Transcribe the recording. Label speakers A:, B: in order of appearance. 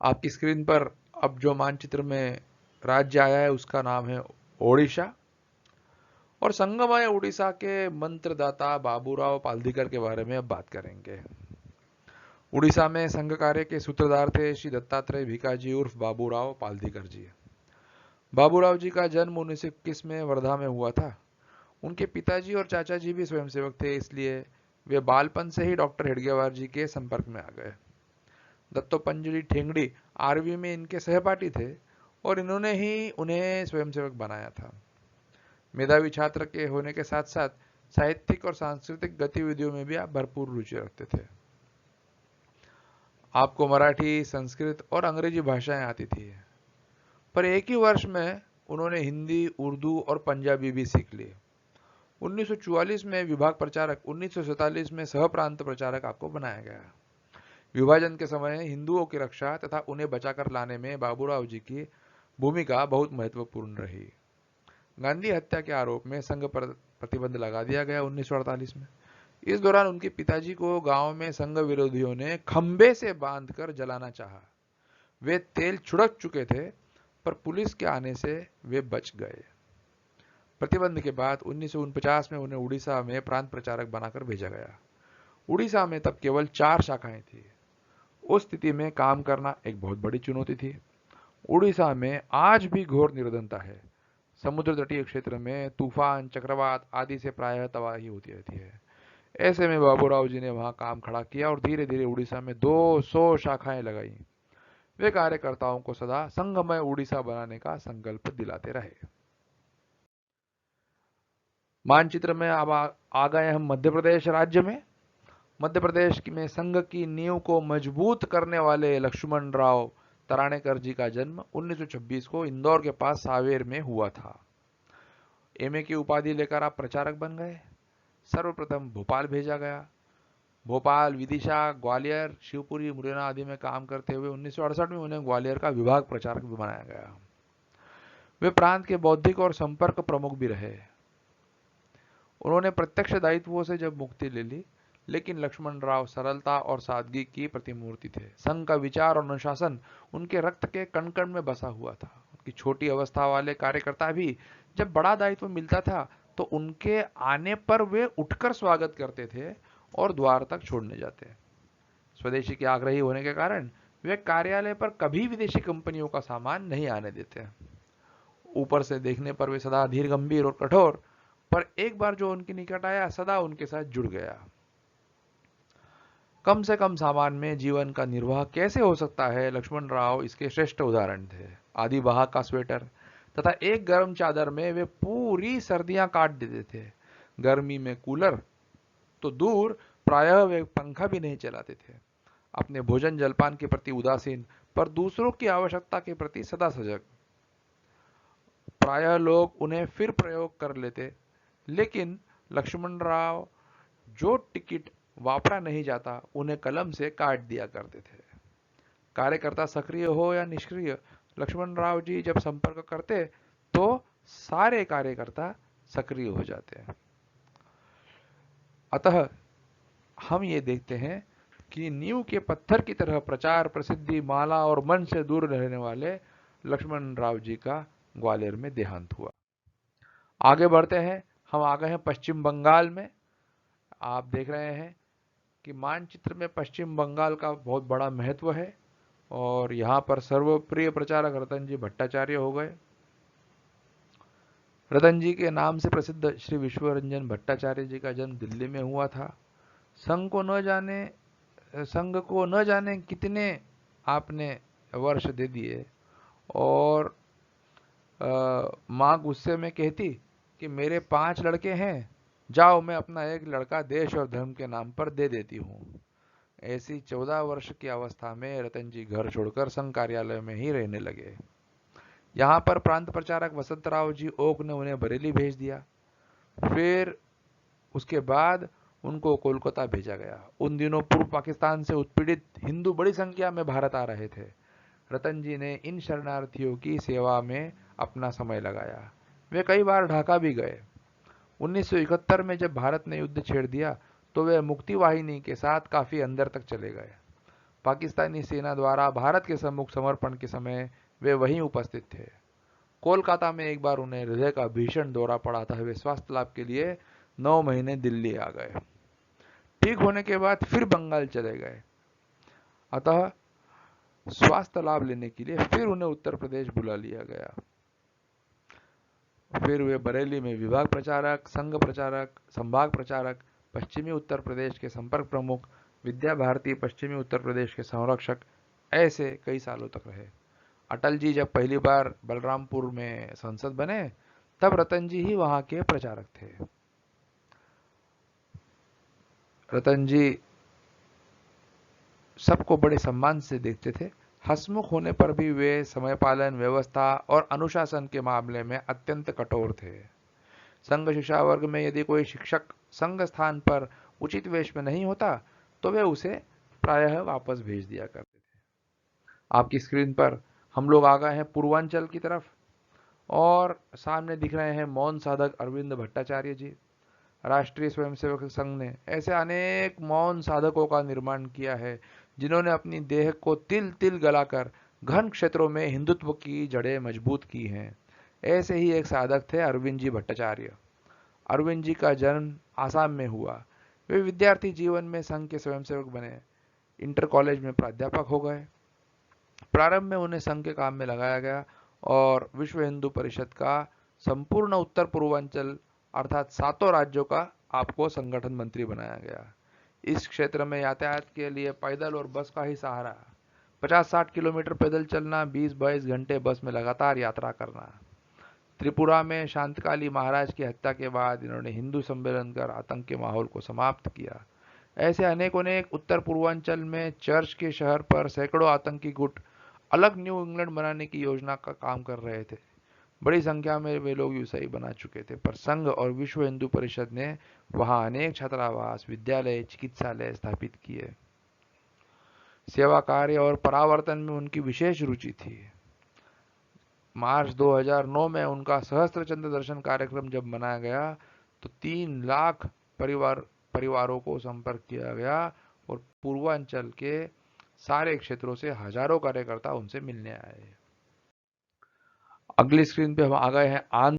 A: आपकी स्क्रीन पर अब जो मानचित्र में राज्य आया है उसका नाम है ओडिशा। और संगमय उड़ीसा के मंत्रदाता बाबूराव पालधीकर के बारे में अब बात करेंगे। उड़ीसा में संघ कार्य के सूत्रधार थे श्री दत्तात्रेय भिकाजी उर्फ बाबूराव पालधीकर जी। बाबूराव जी का जन्म 1921 में वर्धा में हुआ था। उनके पिताजी और चाचा जी भी स्वयंसेवक थे, इसलिए वे बालपन से ही डॉक्टर हेडगेवार जी के संपर्क में आ गए। दत्तोपंत ठेंगड़ी आरवी में इनके सहपाठी थे और इन्होंने ही उन्हें स्वयंसेवक बनाया था। मेधावी छात्र के होने के साथ साथ साहित्यिक और सांस्कृतिक गतिविधियों में भी आप भरपूर रुचि रखते थे। आपको मराठी, संस्कृत और अंग्रेजी भाषाएं आती थी, पर एक ही वर्ष में उन्होंने हिंदी, उर्दू और पंजाबी भी सीख ली। 1944 में विभाग प्रचारक, 1947 में सह प्रांत प्रचारक आपको बनाया गया। विभाजन के समय हिंदुओं की रक्षा तथा उन्हें बचाकर लाने में बाबूराव जी की भूमिका बहुत महत्वपूर्ण रही। गांधी हत्या के आरोप में संघ पर प्रतिबंध लगा दिया गया 1948 में। इस दौरान उनके पिताजी को गांव में संघ विरोधियों ने खंबे से बांधकर जलाना चाहा। वे तेल छिड़क चुके थे, पर पुलिस के आने से वे बच गए। प्रतिबंध के बाद 1949 में उन्हें उड़ीसा में प्रांत प्रचारक बनाकर भेजा गया। उड़ीसा में तब केवल 4 शाखाएं थी। उस स्थिति में काम करना एक बहुत बड़ी चुनौती थी। उड़ीसा में आज भी घोर निर्धनता है। समुद्र तटीय क्षेत्र में तूफान, चक्रवात आदि से प्रायः तबाही होती रहती है। ऐसे में बाबूराव जी ने वहां काम खड़ा किया और धीरे धीरे उड़ीसा में 200 शाखाएं लगाई। वे कार्यकर्ताओं को सदा संघमय उड़ीसा बनाने का संकल्प दिलाते रहे। मानचित्र में अब आ गए हम मध्य प्रदेश राज्य में। मध्य प्रदेश में संघ की नींव को मजबूत करने वाले लक्ष्मण राव तरानेकर जी का जन्म 1926 को इंदौर के पास सावेर में हुआ था। एमए की उपाधि लेकर आप प्रचारक बन गए। सर्वप्रथम भोपाल भेजा गया। भोपाल, विदिशा, ग्वालियर, शिवपुरी, मुरैना आदि में काम करते हुए 1968 में उन्हें ग्वालियर का विभाग प्रचारक भी बनाया गया। वे प्रांत के बौद्धिक और संपर्क प्रमुख भी रहे। उन्होंने प्रत्यक्ष दायित्वों से जब मुक्ति ले ली, लेकिन लक्ष्मण राव सरलता और सादगी की प्रतिमूर्ति थे। संघ का विचार और अनुशासन उनके रक्त के कण कण में बसा हुआ था। उनकी छोटी अवस्था वाले कार्यकर्ता भी जब बड़ा दायित्व मिलता था तो उनके आने पर वे उठकर स्वागत करते थे और द्वार तक छोड़ने जाते। स्वदेशी के आग्रही होने के कारण वे कार्यालय पर कभी विदेशी कंपनियों का सामान नहीं आने देते। ऊपर से देखने पर वे सदा धीर गंभीर और कठोर, पर एक बार जो उनके निकट आया सदा उनके साथ जुड़ गया। कम से कम सामान में जीवन का निर्वाह कैसे हो सकता है, लक्ष्मण राव इसके श्रेष्ठ उदाहरण थे। आधी बहा का स्वेटर तथा एक गर्म चादर में वे पूरी सर्दियां काट देते थे। गर्मी में कूलर तो दूर, प्रायः वे पंखा भी नहीं चलाते थे। अपने भोजन जलपान के प्रति उदासीन, पर दूसरों की आवश्यकता के प्रति सदा सजग। प्रायः लोग उन्हें फिर प्रयोग कर लेते, लेकिन लक्ष्मण राव जो टिकट वापरा नहीं जाता उन्हें कलम से काट दिया करते थे। कार्यकर्ता सक्रिय हो या निष्क्रिय, लक्ष्मण राव जी जब संपर्क करते तो सारे कार्यकर्ता सक्रिय हो जाते। अतः हम ये देखते हैं कि नींव के पत्थर की तरह प्रचार, प्रसिद्धि, माला और मन से दूर रहने वाले लक्ष्मण राव जी का ग्वालियर में देहांत हुआ। आगे बढ़ते हैं। हम आ गए हैं पश्चिम बंगाल में। आप देख रहे हैं कि मानचित्र में पश्चिम बंगाल का बहुत बड़ा महत्व है और यहाँ पर सर्वप्रिय प्रचारक रतन जी भट्टाचार्य हो गए। रतन जी के नाम से प्रसिद्ध श्री विश्वरंजन भट्टाचार्य जी का जन्म दिल्ली में हुआ था। संघ को न जाने कितने आपने वर्ष दे दिए और माँ गुस्से में कहती कि मेरे 5 लड़के हैं, जाओ मैं अपना एक लड़का देश और धर्म के नाम पर दे देती हूँ। ऐसी 14 वर्ष की अवस्था में रतन जी घर छोड़कर संघ कार्यालय में ही रहने लगे। यहाँ पर प्रांत प्रचारक वसंतराव जी ओक ने उन्हें बरेली भेज दिया। फिर उसके बाद उनको कोलकाता भेजा गया। उन दिनों पूर्व पाकिस्तान से उत्पीड़ित हिंदू बड़ी संख्या में भारत आ रहे थे। रतन जी ने इन शरणार्थियों की सेवा में अपना समय लगाया। वे कई बार ढाका भी गए। 1971 में जब भारत ने युद्ध छेड़ दिया तो वे मुक्ति वाहिनी के साथ काफी अंदर तक चले गए। पाकिस्तानी सेना द्वारा भारत के सम्मुख समर्पण के समय वे वहीं उपस्थित थे। कोलकाता में एक बार उन्हें हृदय का भीषण दौरा पड़ा था। वे स्वास्थ्य लाभ के लिए 9 महीने दिल्ली आ गए। ठीक होने के बाद फिर बंगाल चले गए। अतः स्वास्थ्य लाभ लेने के लिए फिर उन्हें उत्तर प्रदेश बुला लिया गया। फिर वे बरेली में विभाग प्रचारक, संघ प्रचारक, संभाग प्रचारक, पश्चिमी उत्तर प्रदेश के संपर्क प्रमुख, विद्या भारती पश्चिमी उत्तर प्रदेश के संरक्षक, ऐसे कई सालों तक रहे। अटल जी जब पहली बार बलरामपुर में सांसद बने तब रतन जी ही वहां के प्रचारक थे। रतन जी सबको बड़े सम्मान से देखते थे। हंसमुख होने पर भी वे समय पालन, व्यवस्था और अनुशासन के मामले में अत्यंत कठोर थे। संघ शिक्षा वर्ग में यदि कोई शिक्षक संघ स्थान पर उचित वेश में नहीं होता तो वे उसे प्रायः वापस भेज दिया करते थे। आपकी स्क्रीन पर हम लोग आ गए हैं पूर्वांचल की तरफ और सामने दिख रहे हैं मौन साधक अरविंद भट्टाचार्य जी। राष्ट्रीय स्वयंसेवक संघ ने ऐसे अनेक मौन साधकों का निर्माण किया है जिन्होंने अपनी देह को तिल तिल गलाकर घन क्षेत्रों में हिंदुत्व की जड़ें मजबूत की हैं। ऐसे ही एक साधक थे अरविंद जी भट्टाचार्य। अरविंद जी का जन्म आसाम में हुआ। वे विद्यार्थी जीवन में संघ के स्वयंसेवक बने। इंटर कॉलेज में प्राध्यापक हो गए। प्रारंभ में उन्हें संघ के काम में लगाया गया और विश्व हिंदू परिषद का संपूर्ण उत्तर पूर्वांचल अर्थात 7 राज्यों का आपको संगठन मंत्री बनाया गया। इस क्षेत्र में यातायात के लिए पैदल और बस का ही सहारा। 50-60 किलोमीटर पैदल चलना, 20-22 घंटे बस में लगातार यात्रा करना। त्रिपुरा में शांतकाली महाराज की हत्या के बाद इन्होंने हिंदू सम्मेलन कर आतंक के माहौल को समाप्त किया। ऐसे अनेक उत्तर पूर्वांचल में चर्च के शहर पर सैकड़ों आतंकी गुट अलग न्यू इंग्लैंड बनाने की योजना का काम कर रहे थे। बड़ी संख्या में वे लोग ईसाई बना चुके थे, पर संघ और विश्व हिंदू परिषद ने वहां अनेक छात्रावास, विद्यालय, चिकित्सालय स्थापित किए। सेवा कार्य और परावर्तन में उनकी विशेष रुचि थी। मार्च 2009 में उनका सहस्त्र चंद्र दर्शन कार्यक्रम जब मनाया गया तो 3 लाख परिवारों को संपर्क किया गया और पूर्वांचल के सारे क्षेत्रों से हजारों कार्यकर्ता उनसे मिलने आए। अगली स्क्रीन पे हम आ गए हैं आंध्र